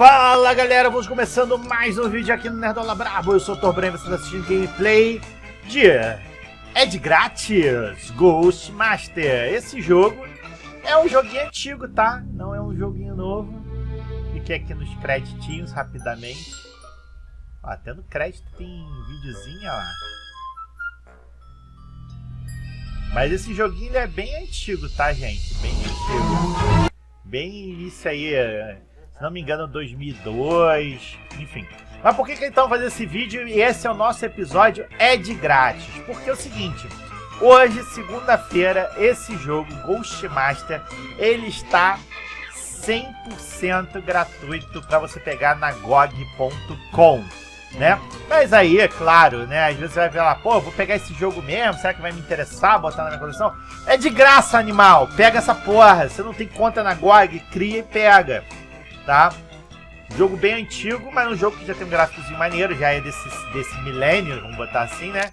Fala galera, vamos começando mais um vídeo aqui no NerdolaBrabo. Eu sou o Torbreno, você está assistindo gameplay de... É de grátis, Ghostmaster. Esse jogo é um joguinho antigo, tá? Não é um joguinho novo. Fiquei aqui nos creditinhos rapidamente. Ó, até no crédito tem videozinho, ó lá. Mas esse joguinho ele é bem antigo, tá, gente? Bem antigo. Bem início aí, se não me engano, 2002, enfim. Mas por que que então fazer esse vídeo e esse é o nosso episódio é de grátis? Porque é o seguinte, hoje, segunda-feira, esse jogo, Ghostmaster, ele está 100% gratuito para você pegar na GOG.com. Né? Mas aí, é claro, né? Às vezes você vai ver lá, pô, vou pegar esse jogo mesmo, será que vai me interessar botar na minha coleção? É de graça, animal! Pega essa porra! Você não tem conta na GOG, cria e pega, tá? Jogo bem antigo, mas um jogo que já tem um gráficozinho maneiro, já é desse milênio, vamos botar assim, né?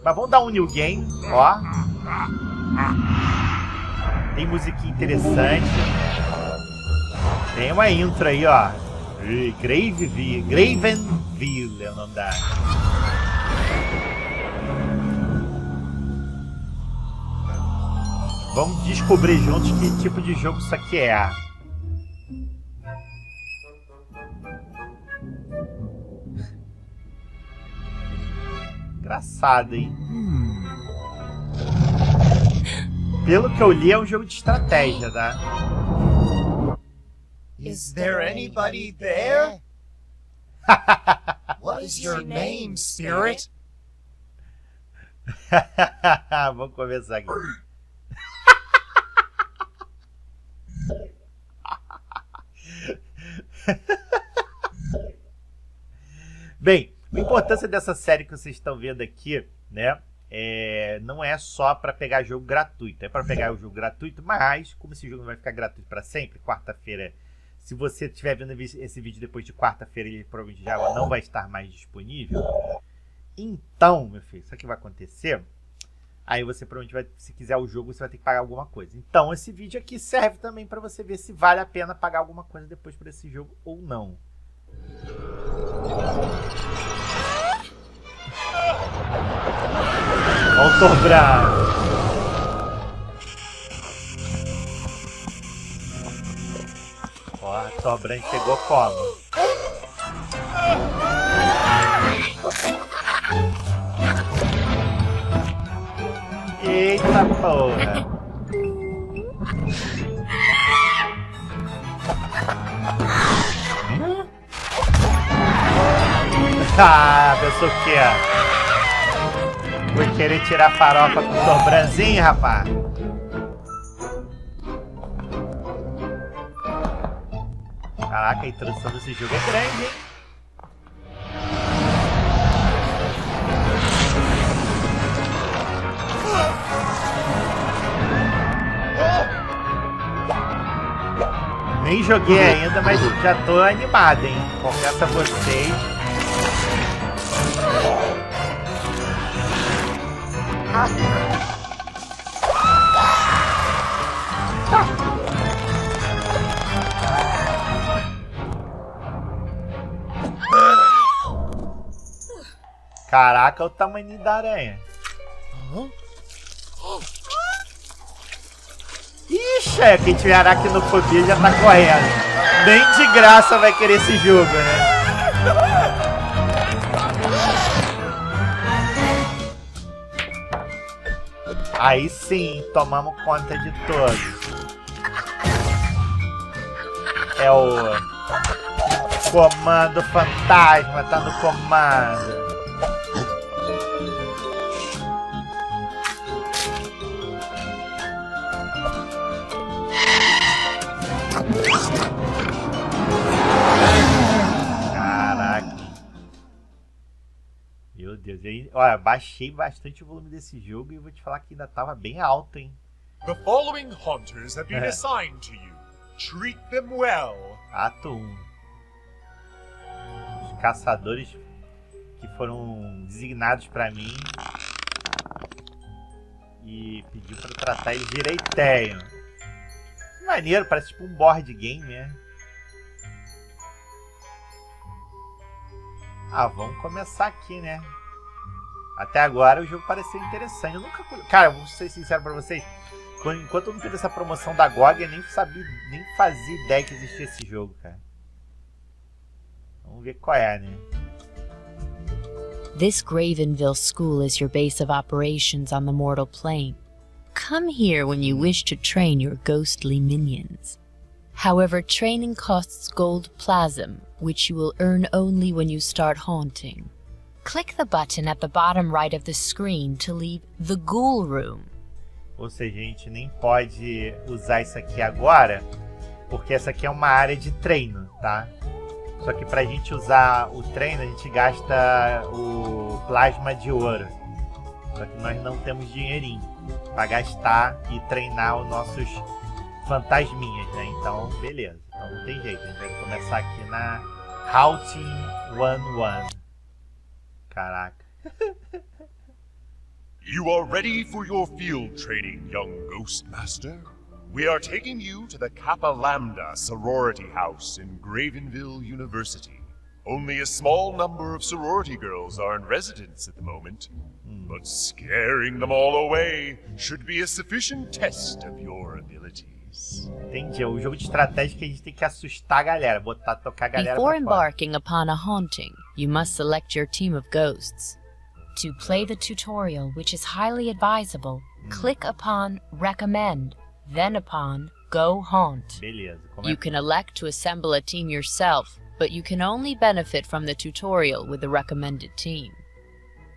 Mas vamos dar um new game, ó. Tem musiquinha interessante. Tem uma intro aí, ó. Gravenville é o nome da área. Vamos descobrir juntos que tipo de jogo isso aqui é. Engraçado, hein? Pelo que eu li, é um jogo de estratégia, tá? Is there anybody there? What is your name, spirit? Vamos começar aqui. Bem, a importância dessa série que vocês estão vendo aqui, né? Não é só para pegar jogo gratuito. É para pegar o jogo gratuito, mas como esse jogo não vai ficar gratuito para sempre, quarta-feira... Se você estiver vendo esse vídeo depois de quarta-feira, ele provavelmente já não vai estar mais disponível. Então, meu filho, isso aqui vai acontecer. Aí você provavelmente vai, se quiser o jogo, você vai ter que pagar alguma coisa. Então, esse vídeo aqui serve também para você ver se vale a pena pagar alguma coisa depois por esse jogo ou não. Voltou bravo. Ó, a Sobran chegou como? Eita porra! Ah, pensou o quê? Vou querer tirar farofa com o Sobranzinho, rapaz? Caraca, a introdução desse jogo é grande, hein? Nem joguei ainda, mas já tô animado, hein? Confesso a vocês. Caraca, o tamanho da aranha. Ixi, quem tiver aracnofobia já tá correndo. Nem de graça vai querer esse jogo, né? Aí sim, tomamos conta de todos. É o comando fantasma, tá no comando. Caraca. Meu Deus. Olha, baixei bastante o volume desse jogo e vou te falar que ainda tava bem alto, hein? The following hunters have been assigned to you. Treat them well. Ato 1. Os caçadores que foram designados pra mim. E pediu pra tratar eles direitinho. Maneiro, parece tipo um board game, né? Ah, vamos começar aqui, né? Até agora o jogo pareceu interessante. Eu nunca... Cara, vou ser sincero pra vocês. Enquanto eu não fiz essa promoção da GOG, eu nem sabia, nem fazia ideia que existia esse jogo, cara. Vamos ver qual é, né? This Gravenville school is your base of operations on the mortal plane. Come here when you wish to train your ghostly minions. However, training costs gold plasm, which you will earn only when you start haunting. Click the button at the bottom right of the screen to leave the ghoul room. Ou seja, a gente nem pode usar isso aqui agora, porque essa aqui é uma área de treino, tá? Só que pra gente usar o treino, a gente gasta o plasma de ouro. Só que nós não temos dinheirinho pra gastar e treinar os nossos fantasminhas, né? Então, beleza. Então não tem jeito. A gente vai começar aqui na Haunting 1-1. Caraca. You are ready for your field training, young Ghost Master. We are taking you to the Kappa Lambda sorority house in Gravenville University. Only a small number of sorority girls are in residence at the moment, but scaring them all away should be a sufficient test of your abilities. Entendi. É um jogo de estratégia que a gente tem que assustar a galera, tocar a galera Before pra fora. embarking upon a haunting, you must select your team of ghosts. To play the tutorial, which is highly advisable, click upon Recommend, then upon Go Haunt. Beleza. You can elect to assemble a team yourself, but you can only benefit from the tutorial with the recommended team.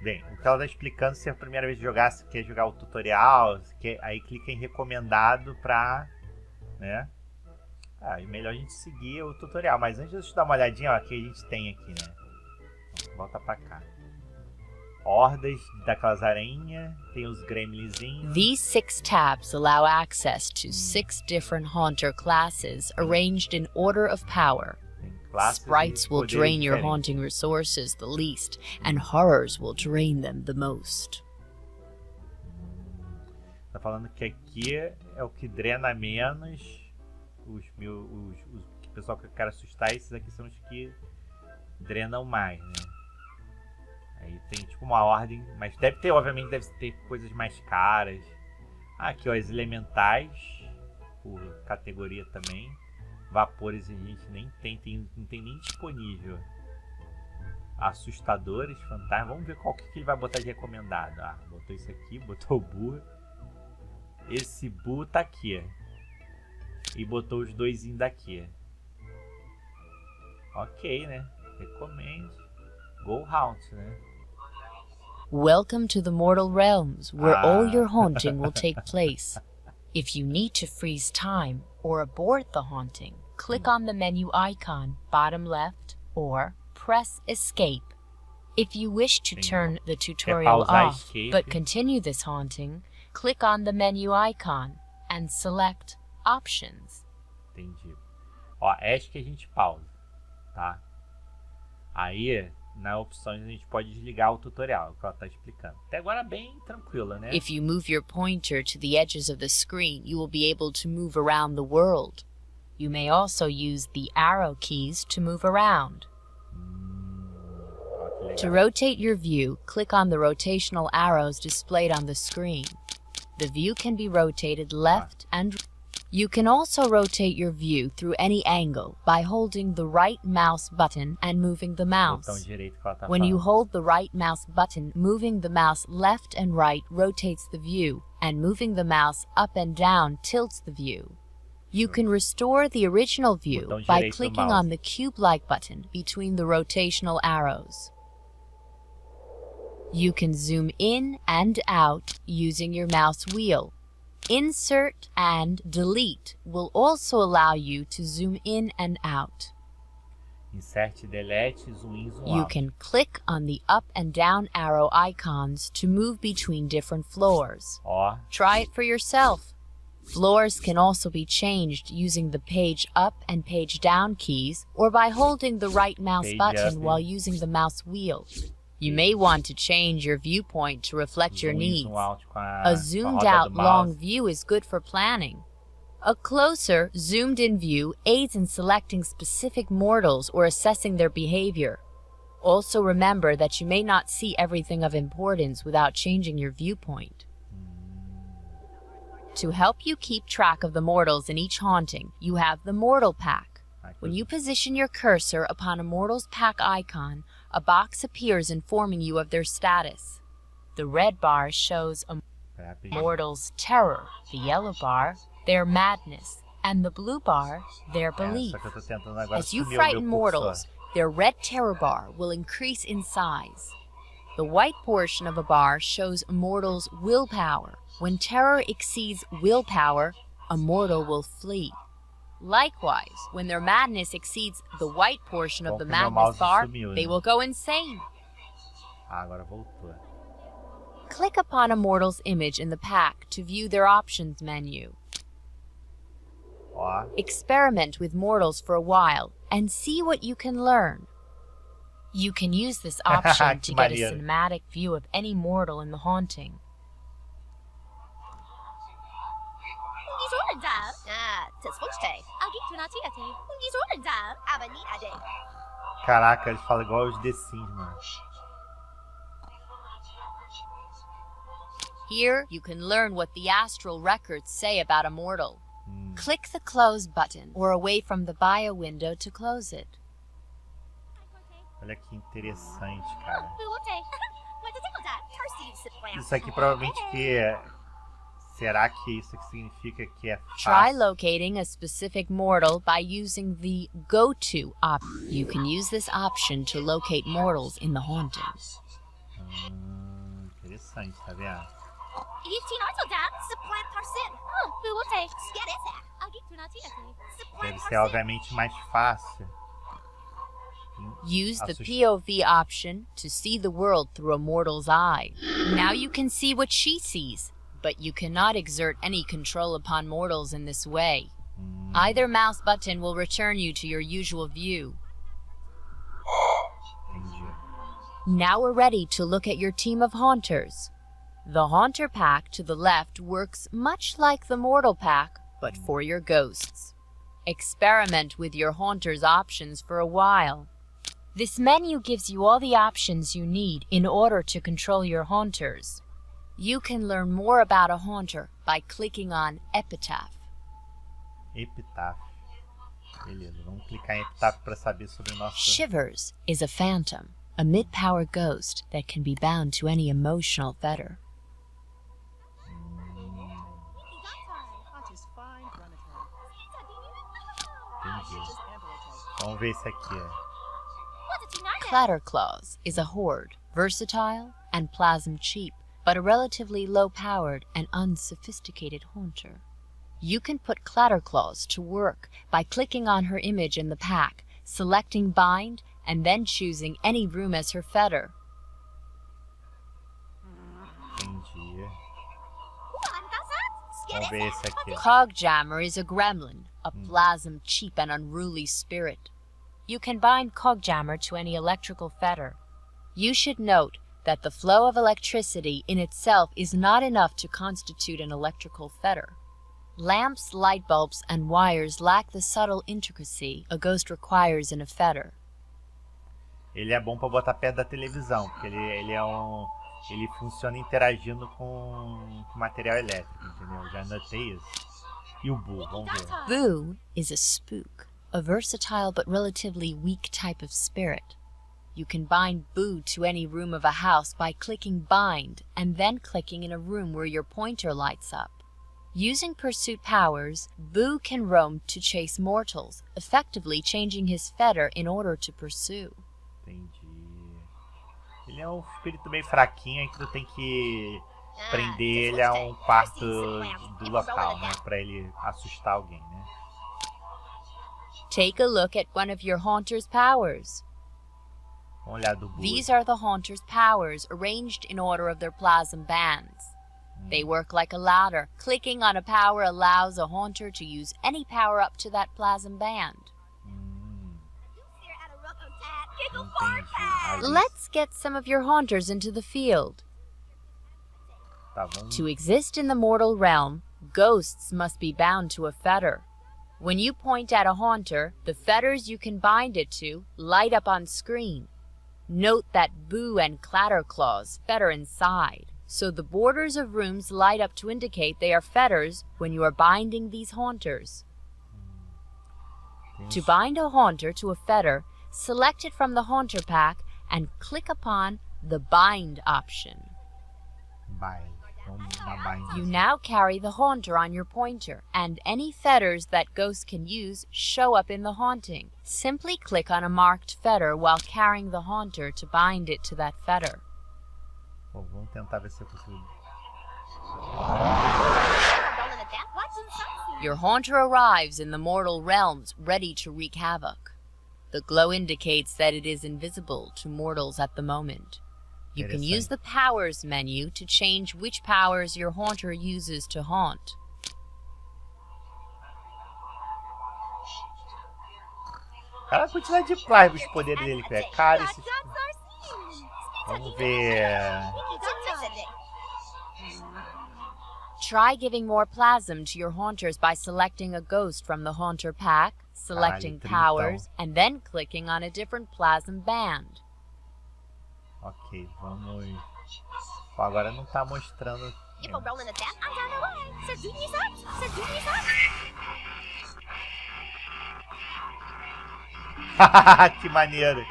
Bem, o que ela está explicando, se é a primeira vez de jogar, se quer jogar o tutorial, se quer, aí clica em recomendado pra, né? Ah, e melhor a gente seguir o tutorial. Mas antes de eu dar uma olhadinha, ó, que a gente tem aqui, né? Volta pra cá. Hordas daquelas aranhas, tem os gremlinzinhos. These 6 tabs allow access to 6 different haunter classes arranged in order of power. Sprites will drain your haunting resources the least, and horrors will drain them the most. Tá falando que aqui é o que drena menos. O pessoal que eu quero assustar, esses aqui são os que drenam mais, né? Aí tem tipo uma ordem, mas obviamente deve ter coisas mais caras. Ah, aqui ó, as elementais, por categoria também. Vapores a gente nem não tem nem disponível. Assustadores, fantasmas. Vamos ver qual que ele vai botar de recomendado. Ah, botou isso aqui, botou o Boo. Esse Boo tá aqui. E botou os doisinhos daqui. Ok, né? Recomendo. Go Haunt, né? Welcome to the mortal realms, where all your haunting will take place. If you need to freeze time or abort the haunting, click on the menu icon, bottom left, or press escape. If you wish to turn the tutorial off, but continue this haunting, click on the menu icon and select options. Entendi. Ó, acho que a gente pausa, tá? Aí, na opções, a gente pode desligar o tutorial, o que ela tá explicando. Até agora bem tranquila, né? If you move your pointer to the edges of the screen, you will be able to move around the world. You may also use the arrow keys to move around. To rotate your view, click on the rotational arrows displayed on the screen. The view can be rotated left and right. You can also rotate your view through any angle by holding the right mouse button and moving the mouse. When you hold the right mouse button, moving the mouse left and right rotates the view, and moving the mouse up and down tilts the view. You can restore the original view by clicking on the cube-like button between the rotational arrows. You can zoom in and out using your mouse wheel. Insert and delete will also allow you to zoom in and out. Insert, delete, zoom in, zoom out. You can click on the up and down arrow icons to move between different floors. Ó. Try it for yourself. Floors can also be changed using the page up and page down keys or by holding the right mouse button while using the mouse wheel. You may want to change your viewpoint to reflect your needs. A zoomed-out long view is good for planning. A closer, zoomed-in view aids in selecting specific mortals or assessing their behavior. Also remember that you may not see everything of importance without changing your viewpoint. To help you keep track of the mortals in each haunting, you have the Mortal Pack. When you position your cursor upon a Mortals Pack icon, a box appears informing you of their status. The red bar shows a mortal's terror, the yellow bar, their madness, and the blue bar, their belief. As you frighten mortals, their red terror bar will increase in size. The white portion of a bar shows a mortal's willpower. When terror exceeds willpower, a mortal will flee. Likewise, when their madness exceeds the white portion of the madness bar, they will go insane. Agora voltou. Click upon a mortal's image in the pack to view their options menu. Ó, Experiment with mortals for a while and see what you can learn. You can use this option to get a maneiro. cinematic view of any mortal in the haunting. caraca, eles falam igual os The Sims, mano. Here, you can learn what the astral records say about a mortal. Click the close button or away from the bio window to close it. Olha que interessante, cara. Isso aqui provavelmente que é... Será que isso aqui significa que é Try fácil? locating a specific mortal by using the Go To option. You can use this option to locate mortals in the hauntings. Interessante, tá vendo? Deve ser obviamente mais fácil. Use the POV option to see the world through a mortal's eye. Now you can see what she sees, but you cannot exert any control upon mortals in this way. Either mouse button will return you to your usual view. Entendi. Now we're ready to look at your team of haunters. The Haunter Pack to the left works much like the Mortal Pack, but for your ghosts. Experiment with your Haunter's options for a while. This menu gives you all the options you need in order to control your Haunters. You can learn more about a Haunter by clicking on Epitaph. Epitáfio. Beleza, vamos clicar em epitáfio para saber sobre o nosso... Shivers is a phantom, a mid-power ghost that can be bound to any emotional fetter. Entendi. Vamos ver esse aqui. Clatterclaws is a horde, versatile and plasm cheap, but a relatively low-powered and unsophisticated haunter. You can put Clatterclaws to work by clicking on her image in the pack, selecting Bind, and then choosing any room as her fetter. Entendi. Vamos ver esse aqui. Cogjammer is a gremlin, a plasm cheap and unruly spirit. You can bind Cogjammer to any electrical fetter. You should note that the flow of electricity in itself is not enough to constitute an electrical fetter. Lamps, light bulbs, and wires lack the subtle intricacy a ghost requires in a fetter. Ele é bom para botar perto da televisão, porque ele funciona interagindo com material elétrico, entendeu? Já notei isso. E o Boo, vamos ver. Boo is a spook, a versatile but relatively weak type of spirit. You can bind Boo to any room of a house by clicking Bind and then clicking in a room where your pointer lights up. Using pursuit powers, Boo can roam to chase mortals, effectively changing his fetter in order to pursue. Entendi. Ele é um espírito bem fraquinho, aí tu tem que prender ele a um quarto do local, né? Pra ele assustar alguém, né? Take a look at one of your Haunter's powers. Vamos olhar do Boo. These are the Haunter's powers arranged in order of their plasm bands. They work like a ladder. Clicking on a power allows a Haunter to use any power up to that plasm band. Entendi. Let's get some of your Haunters into the field. Tá, vamos... To exist in the mortal realm, ghosts must be bound to a fetter. When you point at a Haunter, the fetters you can bind it to light up on screen. Note that Boo and Clatterclaw's fetter inside, so the borders of rooms light up to indicate they are fetters when you are binding these haunters. To bind a haunter to a fetter, select it from the haunter pack and click upon the bind option. You now carry the haunter on your pointer, and any fetters that ghosts can use show up in the haunting. Simply click on a marked fetter while carrying the haunter to bind it to that fetter. Bom, vamos tentar ver se é possível. Your haunter arrives in the mortal realms, ready to wreak havoc. The glow indicates that it is invisible to mortals at the moment. You can use the powers menu to change which powers your haunter uses to haunt. Cara, a quantidade de plasma, os poderes dele, que é cara esse... Vamos ver... Try giving more plasm to your haunters by selecting a ghost from the haunter pack, selecting powers, and then clicking on a different plasm band. Ok, vamos... Pô, agora não tá mostrando... Que maneiro!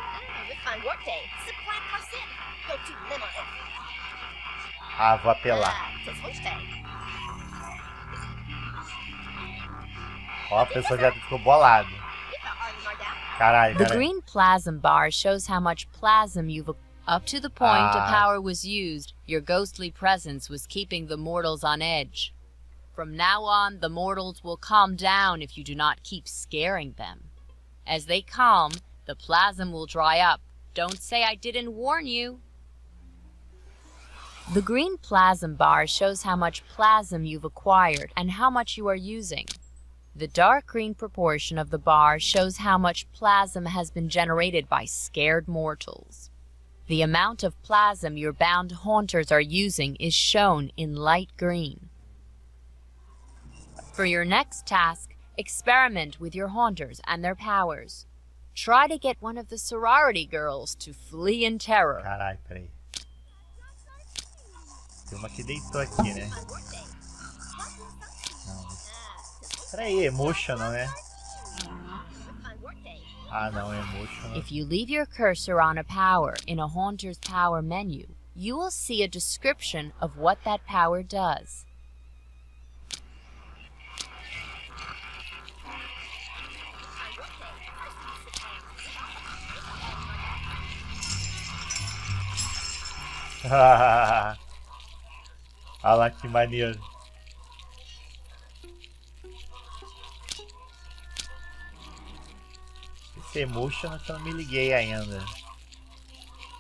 Ah, vou apelar. Ó, a pessoa já ficou bolado. Caralho, The green plasm bar shows how much plasm you've... Up to the point a power was used, your ghostly presence was keeping the mortals on edge. From now on, the mortals will calm down if you do not keep scaring them. As they calm, the plasm will dry up. Don't say I didn't warn you. The green plasm bar shows how much plasm you've acquired and how much you are using. The dark green proportion of the bar shows how much plasm has been generated by scared mortals. The amount of plasm your bound haunters are using is shown in light green. For your next task, experiment with your haunters and their powers. Try to get one of the sorority girls to flee in terror. Caralho, peraí. Tem uma que deitou aqui, né? Não. Peraí, emotional, né? Ah, não, emotional. If you leave your cursor on a power in a haunter's power menu, you will see a description of what that power does. Olha lá que maneiro. Esse emotional que eu não me liguei ainda.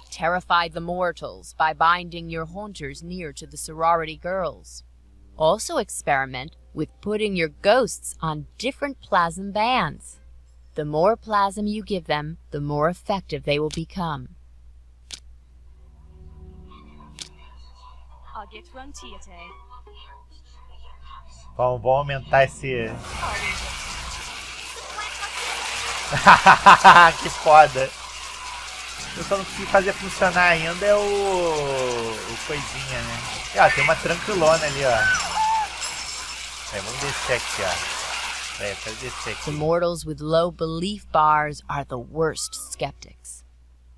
Terrify the mortals by binding your haunters near to the sorority girls. Also experiment with putting your ghosts on different plasm bands. The more plasm you give them, the more effective they will become. Vamos aumentar esse... Que foda! Eu só não consegui fazer funcionar ainda é o coisinha, né? E, ó, tem uma tranquilona ali, ó. Vamos descer aqui, ó. Eu quero descer aqui. The mortals with low belief bars are the worst skeptics.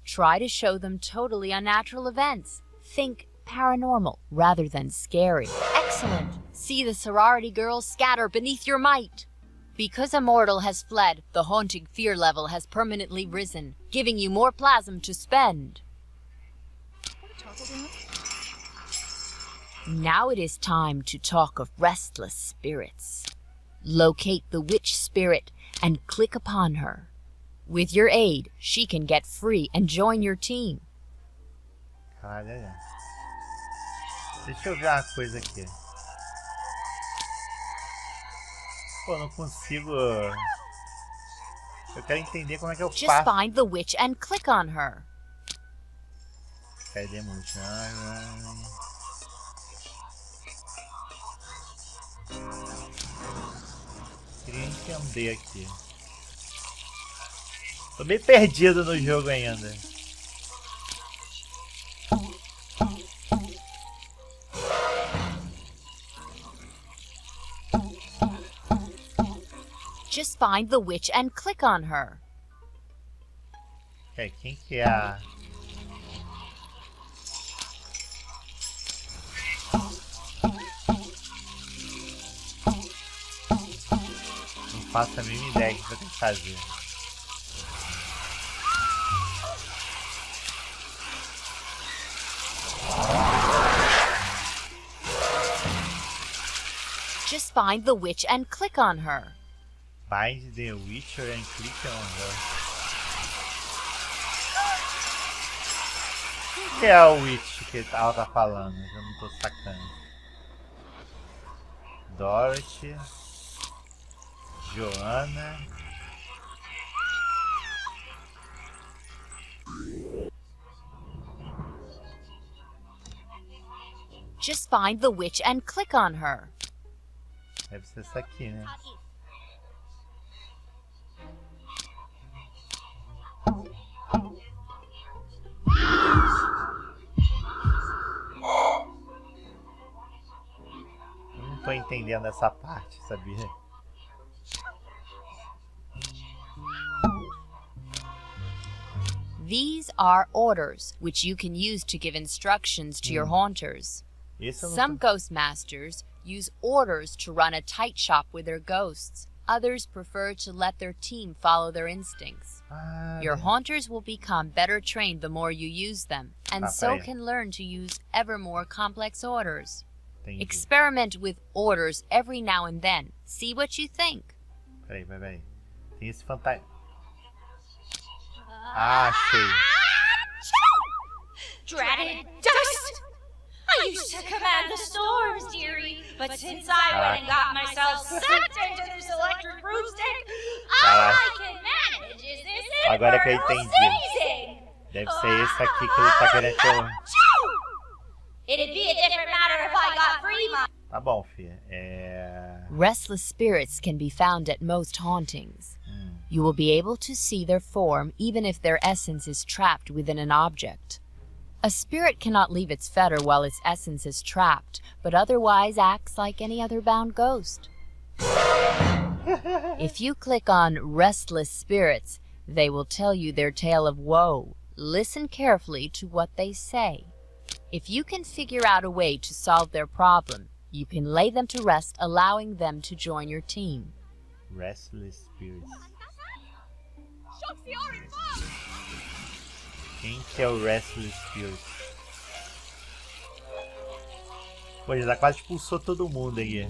Try to show them totally unnatural events. Think paranormal rather than scary. Excellent! See the sorority girls scatter beneath your might. Because a mortal has fled, the haunting fear level has permanently risen, giving you more plasm to spend. Now it is time to talk of restless spirits. Locate the witch spirit and click upon her. With your aid, she can get free and join your team. Caralho. Deixa eu ver uma coisa aqui. Pô, não consigo... Eu quero entender como é que eu Just faço. find the witch and click on her. Cadê muito? Queria entender aqui. Tô bem perdido no jogo ainda. Just find the witch and click on her. É, quem que é a... Não faço a mínima ideia do que eu tenho que fazer. Just find the witch and click on her. Find the witcher and click on her. Quem que é o witch que ela tá falando? Eu não tô sacando. Dorothy. Joana. Just find the witch and click on her. Deve ser essa aqui, né? Eu não tô entendendo essa parte, sabia? These are orders, which you can use to give instructions to your haunters. Some ghost masters use orders to run a tight shop with their ghosts. Others prefer to let their team follow their instincts. Your haunters will become better trained the more you use them, and so can learn to use ever more complex orders. Entendi. Experiment with orders every now and then. See what you think. Peraí. Tem esse fantasma. Ah, achei. Dreaded dust! I used to command the storms, dearie, but since I went and got myself sucked into this electric broomstick, all I can manage is this Agora que eu infernal entendi. sneezing. Deve ser esse aqui que ele tá querendo que eu... It'd be a different matter if I got free, my... Tá bom, filha. Restless spirits can be found at most hauntings. You will be able to see their form even if their essence is trapped within an object. A spirit cannot leave its fetter while its essence is trapped, but otherwise acts like any other bound ghost. If you click on Restless Spirits, they will tell you their tale of woe. Listen carefully to what they say. If you can figure out a way to solve their problem, you can lay them to rest, allowing them to join your team. Restless Spirits. Quem que é o Restless Spirits? Pô, já quase expulsou todo mundo aí.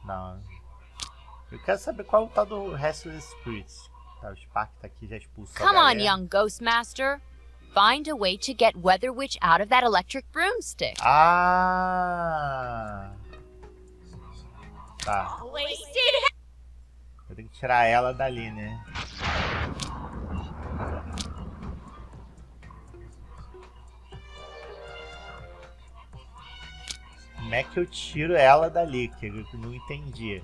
Não. Eu quero saber qual é o tal do Restless Spirits. Tá, o Spark tá aqui, já expulsou Come a on, galera. young ghost master. Find a way to get Weather Witch out of that electric broomstick. Ah! Tá. Wasted. Eu tenho que tirar ela dali, né? Como é que eu tiro ela dali? Que eu não entendi.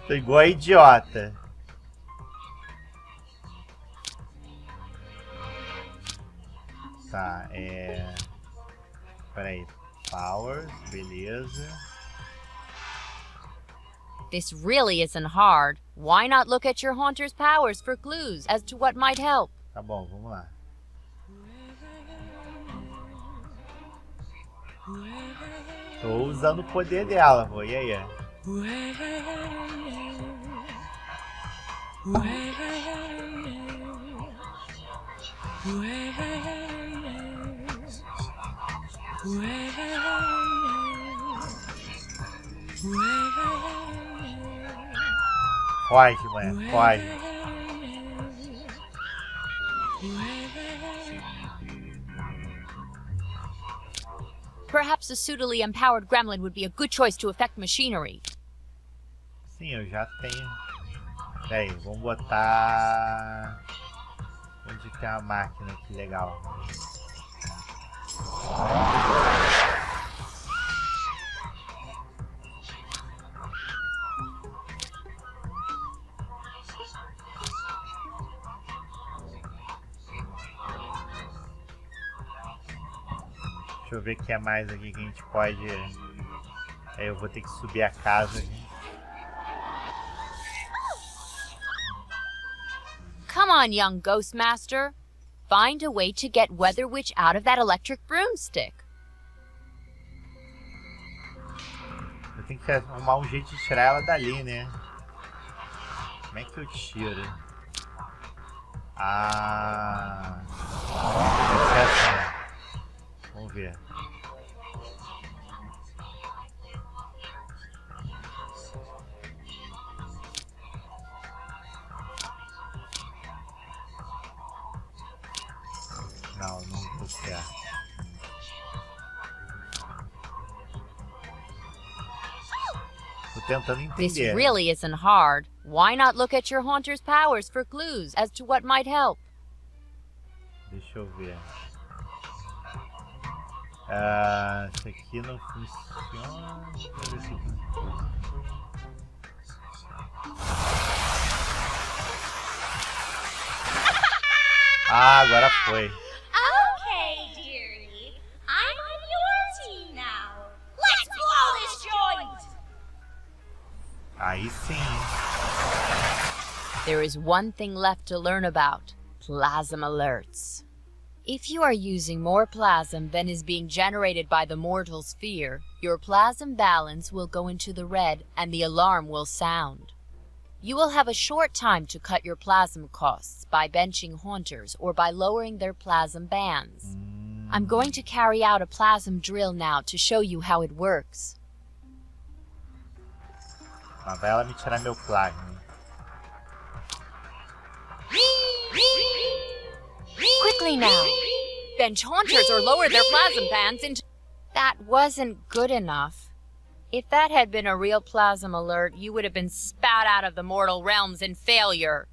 Tô igual a idiota. Tá, Peraí. Powers, beleza. This really isn't hard. Why not look at your haunter's powers for clues as to what might help? Tá bom, vamos lá. Tô usando o poder dela, vô. E aí? Foge, mãe, foge. Perhaps a suitably empowered gremlin would be a good choice to affect machinery. Sim, eu já tenho. Peraí, vamos botar... Onde tem a máquina aqui, legal. Deixa eu ver o que é mais aqui que a gente pode... Aí eu vou ter que subir a casa aqui. Come on, young ghost master. Find a way to get Weather Witch out of that electric broomstick. Eu tenho que arrumar um jeito de tirar ela dali, né? Como é que eu tiro? Ah... Deve ser assim. Vamos ver. Não, não tô certo. Tô tentando This entender. really isn't hard. Why not look at your haunter's powers for clues as to what might help? Deixa eu ver. Isso aqui não funciona. Deixa eu ver se funciona. Ah, agora foi. Okay, dearie. I'm on your team now. Let's blow this joint! Aí sim. There is one thing left to learn about. Plasm alerts. If you are using more plasm than is being generated by the mortal sphere, your plasm balance will go into the red and the alarm will sound. You will have a short time to cut your plasm costs by benching haunters or by lowering their plasm bands. I'm going to carry out a plasm drill now to show you how it works. Lá vai ela me tirar meu plasma. Quickly now! Bench haunters or lower their plasm bands into... That wasn't good enough. If that had been a real plasm alert, you would have been spat out of the mortal realms in failure.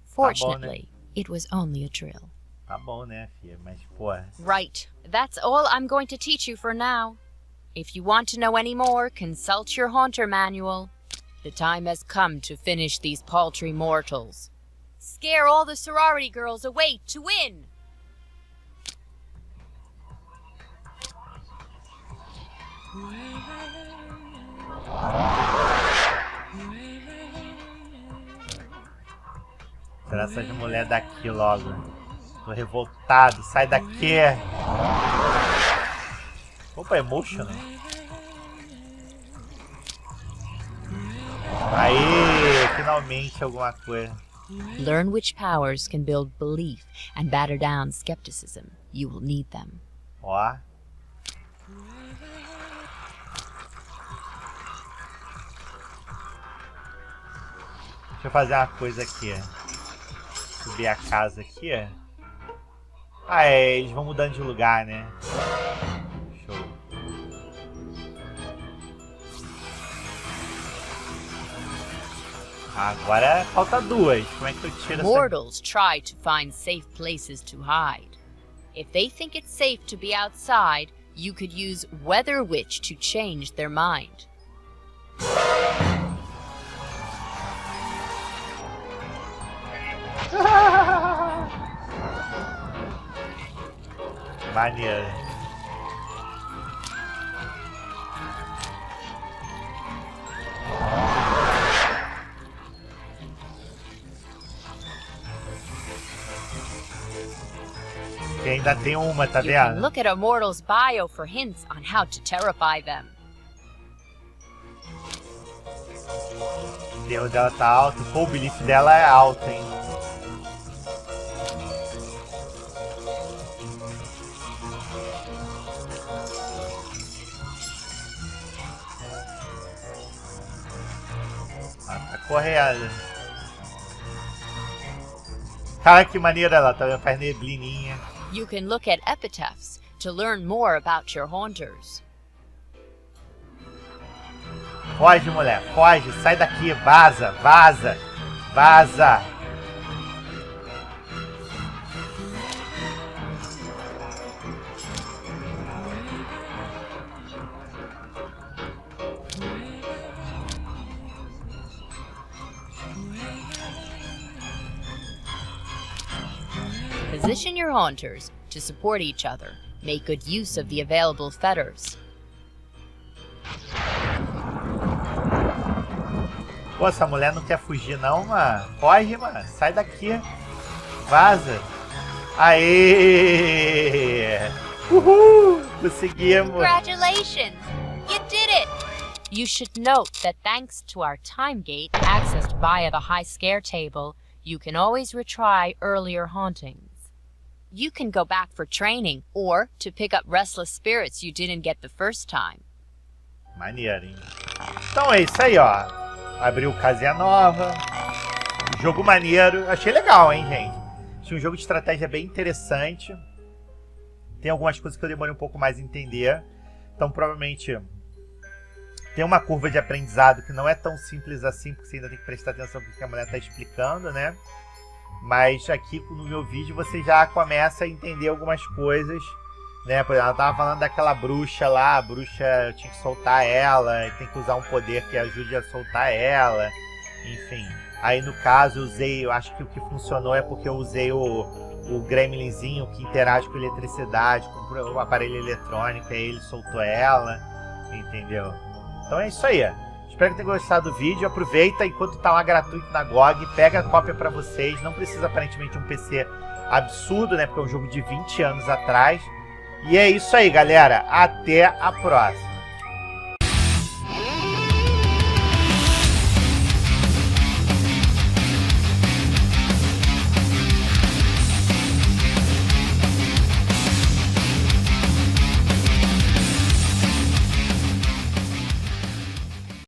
Fortunately, it was only a drill. Tá bom, né, filha? Mas, pô... Right. That's all I'm going to teach you for now. If you want to know any more, consult your haunter manual. The time has come to finish these paltry mortals. Scare all the sorority girls away to win! Tirar essas mulheres daqui logo. Tô revoltado, sai daqui! Opa, emotional. Aí, finalmente alguma coisa. Learn which powers can build belief and batter down skepticism. You will need them. Ó. Deixa eu fazer uma coisa aqui. Subir a casa aqui. Ah, eles vão mudando de lugar, né? Show. Agora falta duas. Como é que eu tiro essa? Mortals try to find safe places to hide. If they think it's safe to be outside, you could use Weather Witch to change their mind. Maneiro. E ainda tem uma, tá You can vendo? look at a mortal's bio for hints on how to terrify them. O terror dela tá alto. Pô, o belief dela é alto, hein? Tá correndo. Cara, que maneira ela tá, faz neblininha. You can look at epitaphs to learn more about your haunters. Foge, mulher, foge, sai daqui, vaza, vaza, vaza. Position your haunters to support each other Make good use of the available fetters. Pô, essa mulher não quer fugir não, mano. Foge, mano. Sai daqui. Vaza. Aê! Uhul! Conseguimos! Congratulations! You did it! You should note that thanks to our time gate accessed via the high scare table, you can always retry earlier hauntings. You can go back for training or to pick up restless spirits you didn't get the first time. Maneiro, hein? Então é isso aí, ó. Abriu casinha nova. Jogo maneiro. Achei legal, hein, gente? Achei um jogo de estratégia bem interessante. Tem algumas coisas que eu demorei um pouco mais a entender. Então, provavelmente, tem uma curva de aprendizado que não é tão simples assim, porque você ainda tem que prestar atenção no que a mulher está explicando, né? Mas aqui no meu vídeo você já começa a entender algumas coisas, né? Por exemplo, ela tava falando daquela bruxa lá, a bruxa tinha que soltar ela, tem que usar um poder que ajude a soltar ela, enfim. Aí no caso eu usei, eu acho que o que funcionou é porque eu usei o gremlinzinho que interage com eletricidade, com o aparelho eletrônico, aí ele soltou ela, entendeu? Então é isso aí. Espero que tenham gostado do vídeo. Aproveita enquanto tá lá gratuito na GOG, pega a cópia pra vocês. Não precisa aparentemente um PC absurdo, né? Porque é um jogo de 20 anos atrás. E é isso aí, galera. Até a próxima.